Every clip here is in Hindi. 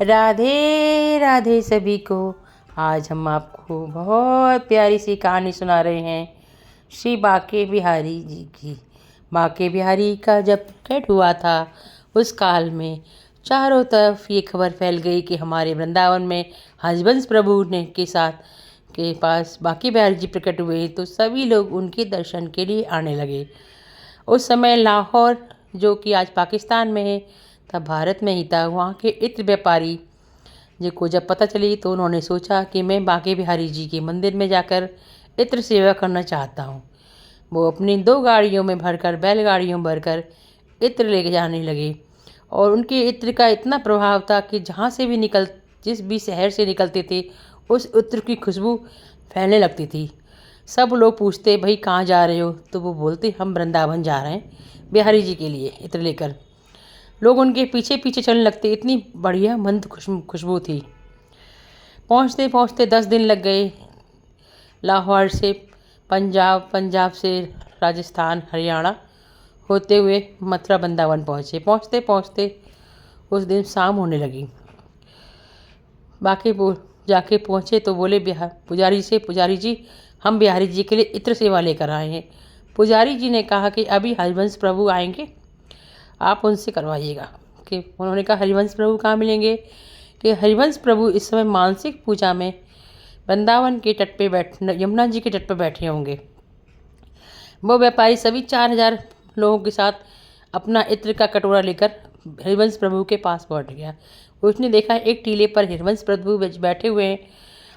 राधे राधे सभी को। आज हम आपको बहुत प्यारी सी कहानी सुना रहे हैं श्री बांके बिहारी जी की। बांके बिहारी का जब प्रकट हुआ था उस काल में चारों तरफ ये खबर फैल गई कि हमारे वृंदावन में हरिवंश प्रभु ने के साथ के पास बांके बिहारी जी प्रकट हुए, तो सभी लोग उनके दर्शन के लिए आने लगे। उस समय लाहौर, जो कि आज पाकिस्तान में है, तब भारत में ही था, वहाँ के इत्र व्यापारी जी को जब पता चली तो उन्होंने सोचा कि मैं बांके बिहारी जी के मंदिर में जाकर इत्र सेवा करना चाहता हूँ। वो अपनी 2 गाड़ियों में भरकर, बैलगाड़ियों में भरकर इत्र लेके जाने लगे और उनके इत्र का इतना प्रभाव था कि जहाँ से भी जिस भी शहर से निकलते थे उस इत्र की खुशबू फैलने लगती थी। सब लोग पूछते, भाई कहाँ जा रहे हो? तो वो बोलते, हम वृंदावन जा रहे हैं बिहारी जी के लिए इत्र लेकर। लोग उनके पीछे पीछे चलने लगते, इतनी बढ़िया मंद खुशबू थी। पहुँचते पहुँचते 10 दिन लग गए। लाहौर से पंजाब, पंजाब से राजस्थान, हरियाणा होते हुए मथुरा वृंदावन पहुँचे। पहुँचते पहुँचते उस दिन शाम होने लगी। बाकी जाके पहुँचे तो बोले पुजारी से, पुजारी जी हम बिहारी जी के लिए इत्र सेवा लेकर आए हैं। पुजारी जी ने कहा कि अभी हरिवंश प्रभु आएंगे, आप उनसे करवाइएगा। कि उन्होंने कहा हरिवंश प्रभु कहाँ मिलेंगे? कि हरिवंश प्रभु इस समय मानसिक पूजा में वृंदावन के तट पे यमुना जी के तट पे बैठे होंगे। वो व्यापारी सभी 4000 लोगों के साथ अपना इत्र का कटोरा लेकर हरिवंश प्रभु के पास पहुँच गया। उसने देखा एक टीले पर हरिवंश प्रभु बैठे हुए हैं,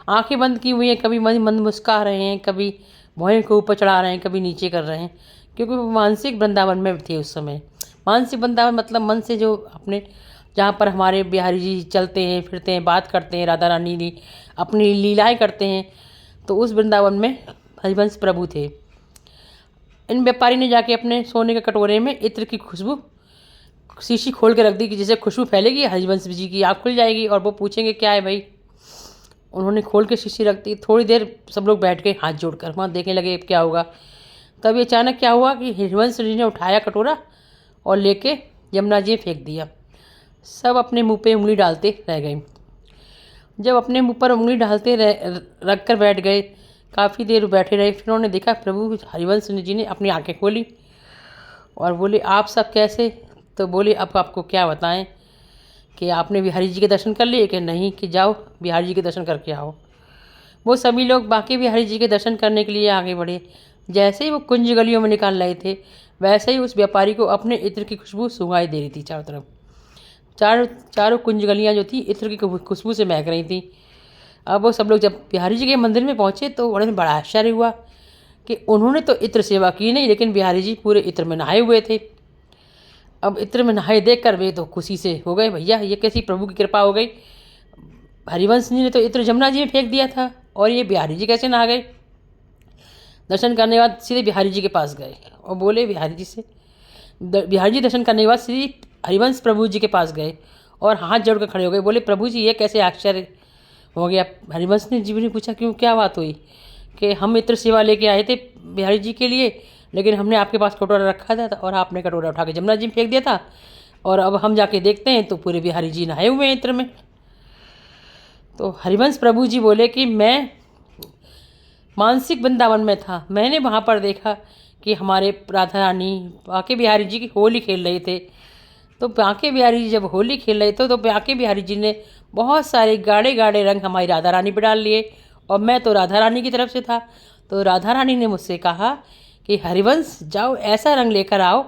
आंखें बंद की हुई हैं, कभी मंद मुस्कुरा रहे हैं, कभी भौहें को ऊपर चढ़ा रहे हैं, कभी नीचे कर रहे हैं, क्योंकि वो मानसिक वृंदावन में थे उस समय। मानसिक वृंदावन मतलब मन से जो अपने, जहाँ पर हमारे बिहारी जी चलते हैं, फिरते हैं, बात करते हैं, राधा रानी ने अपनी लीलाएं करते हैं, तो उस वृंदावन में हरिवंश प्रभु थे। इन व्यापारी ने जाके अपने सोने के कटोरे में इत्र की खुशबू शीशी खोल के रख दी कि जैसे खुशबू फैलेगी हरिवंश जी की आँख खुल जाएगी और वो पूछेंगे क्या है भाई। उन्होंने खोल के शीशी रख दी। थोड़ी देर सब लोग बैठ गए हाथ जोड़कर, वहाँ देखने लगे क्या होगा। तब ये अचानक क्या हुआ कि हरिवंश जी ने उठाया कटोरा और लेके यमुना जी में फेंक दिया। सब अपने मुंह पे उंगली डालते रह गए। जब अपने मुंह पर उंगली डालते रख कर बैठ गए, काफ़ी देर बैठे रहे, फिर उन्होंने देखा प्रभु हरिवंश जी ने अपनी आंखें खोली और बोले आप सब कैसे? तो बोले अब आपको क्या बताएं कि आपने बिहारी जी के दर्शन कर लिए कि नहीं? कि जाओ बिहारी जी के दर्शन करके आओ। वो सभी लोग बांके बिहारी जी के दर्शन करने के लिए आगे बढ़े। जैसे ही वो कुंज गलियों में निकाल रहे थे, वैसे ही उस व्यापारी को अपने इत्र की खुशबू सुंघाई दे रही थी चारों तरफ। चारों कुंज गलियाँ जो थी इत्र की खुशबू से महक रही थी। अब वो सब लोग जब बिहारी जी के मंदिर में पहुँचे तो उन्हें बड़ा आश्चर्य हुआ कि उन्होंने तो इत्र सेवा की नहीं, लेकिन बिहारी जी पूरे इत्र में नहाए हुए थे। अब इत्र में नहाए देख कर वे तो खुशी से हो गए, भैया ये कैसी प्रभु की कृपा हो गई। हरिवंश जी ने तो इत्र जमुना जी में फेंक दिया था और ये बिहारी जी कैसे नहा गए। दर्शन करने के बाद सीधे बिहारी जी के पास गए और बोले बिहारी जी से, बिहारी जी दर्शन करने के बाद सीधे हरिवंश प्रभु जी के पास गए और हाथ जोड़कर खड़े हो गए। बोले प्रभु जी ये कैसे आश्चर्य हो गया। हरिवंश जी ने पूछा क्यों, क्या बात हुई? कि हम इत्र सेवा लेके आए थे बिहारी जी के लिए, लेकिन हमने आपके पास कटोरा रखा था और आपने कटोरा उठा के जमुना जी में फेंक दिया था, और अब हम जाके देखते हैं तो पूरे बिहारी जी नहाए हुए हैं इत्र में। तो हरिवंश प्रभु जी बोले कि मैं मानसिक वृंदावन में था, मैंने वहाँ पर देखा कि हमारे राधा रानी बांके बिहारी जी की होली खेल रहे थे। तो बांके बिहारी जी जब होली खेल रहे थे तो बांके बिहारी जी ने बहुत सारे गाढ़े गाढ़े रंग हमारी राधा रानी पर डाल लिए, और मैं तो राधा रानी की तरफ से था। तो राधा रानी ने मुझसे कहा कि हरिवंश जाओ ऐसा रंग लेकर आओ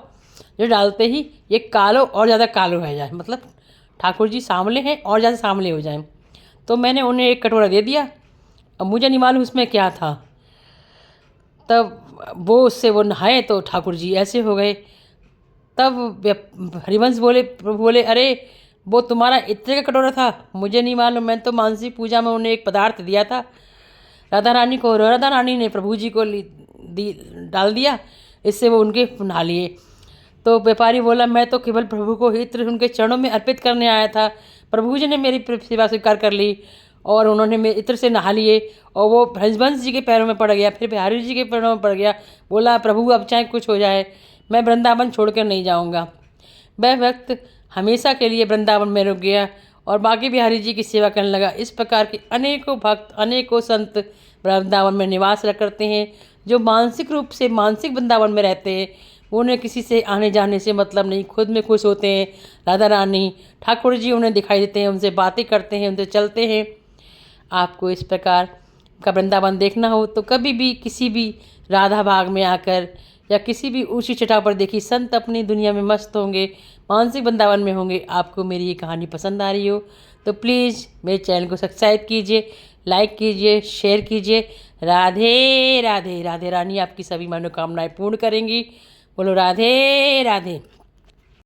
जो डालते ही ये कालो और ज़्यादा कालो हो जाए, मतलब ठाकुर जी सांवले हैं और ज़्यादा सांवले हो जाएं। तो मैंने उन्हें एक कटोरा दे दिया, अब मुझे नहीं मालूम उसमें क्या था। तब वो नहाए तो ठाकुर जी ऐसे हो गए। तब हरिवंश बोले अरे वो तुम्हारा इत्र का कटोरा था, मुझे नहीं मालूम, मैं तो मानसिक पूजा में उन्हें एक पदार्थ दिया था राधा रानी को, राधा रानी ने प्रभु जी को डाल दिया, इससे वो उनके नहा लिए। तो व्यापारी बोला मैं तो केवल प्रभु को इत्र उनके चरणों में अर्पित करने आया था, प्रभु जी ने मेरी सेवा स्वीकार कर ली और उन्होंने मेरे इत्र से नहा लिए, और वो हरिवंश जी के पैरों में पड़ गया, फिर बिहारी जी के पैरों में पड़ गया। बोला प्रभु अब चाहे कुछ हो जाए मैं वृंदावन छोड़कर नहीं जाऊंगा। वह वक्त हमेशा के लिए वृंदावन में रुक गया और बांके बिहारी जी की सेवा करने लगा। इस प्रकार के अनेकों भक्त, अनेकों संत वृंदावन में निवास करते हैं, जो मानसिक रूप से मानसिक वृंदावन में रहते हैं। उन्हें किसी से आने जाने से मतलब नहीं, खुद में खुश होते हैं। राधा रानी ठाकुर जी उन्हें दिखाई देते हैं, उनसे बातें करते हैं, उनसे चलते हैं। आपको इस प्रकार का वृंदावन देखना हो तो कभी भी किसी भी राधा बाग में आकर या किसी भी ऊँची चटाव पर देखिए, संत अपनी दुनिया में मस्त होंगे, मानसिक वृंदावन में होंगे। आपको मेरी ये कहानी पसंद आ रही हो तो प्लीज़ मेरे चैनल को सब्सक्राइब कीजिए, लाइक कीजिए, शेयर कीजिए। राधे राधे। राधे रानी आपकी सभी मनोकामनाएं पूर्ण करेंगी। बोलो राधे राधे।